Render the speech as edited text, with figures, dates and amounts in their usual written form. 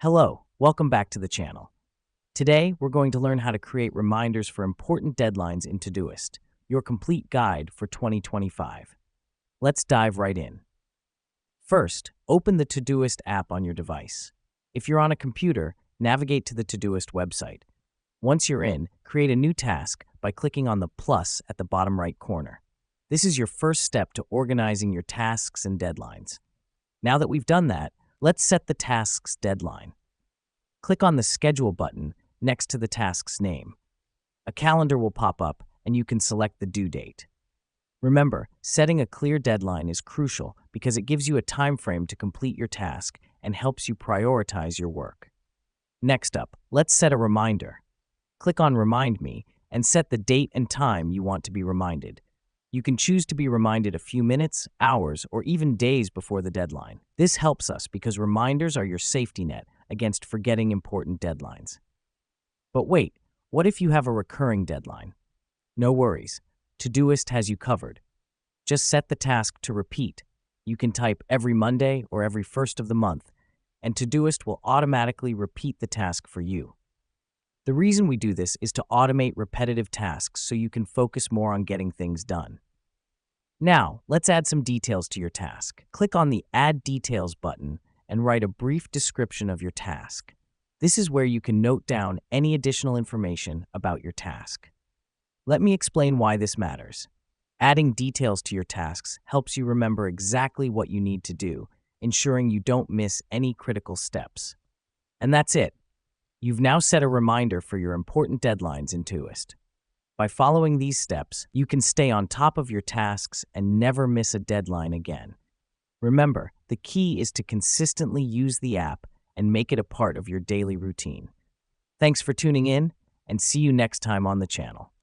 Hello, welcome back to the channel. Today, we're going to learn how to create reminders for important deadlines in Todoist, your complete guide for 2025. Let's dive right in. First, open the Todoist app on your device. If you're on a computer, navigate to the Todoist website. Once you're in, create a new task by clicking on the plus at the bottom right corner. This is your first step to organizing your tasks and deadlines. Now that we've done that, let's set the task's deadline. Click on the Schedule button next to the task's name. A calendar will pop up and you can select the due date. Remember, setting a clear deadline is crucial because it gives you a time frame to complete your task and helps you prioritize your work. Next up, let's set a reminder. Click on Remind Me and set the date and time you want to be reminded. You can choose to be reminded a few minutes, hours, or even days before the deadline. This helps us because reminders are your safety net against forgetting important deadlines. But wait, what if you have a recurring deadline? No worries, Todoist has you covered. Just set the task to repeat. You can type every Monday or every first of the month, and Todoist will automatically repeat the task for you. The reason we do this is to automate repetitive tasks so you can focus more on getting things done. Now, let's add some details to your task. Click on the Add Details button and write a brief description of your task. This is where you can note down any additional information about your task. Let me explain why this matters. Adding details to your tasks helps you remember exactly what you need to do, ensuring you don't miss any critical steps. And that's it. You've now set a reminder for your important deadlines in Todoist. By following these steps, you can stay on top of your tasks and never miss a deadline again. Remember, the key is to consistently use the app and make it a part of your daily routine. Thanks for tuning in, and see you next time on the channel.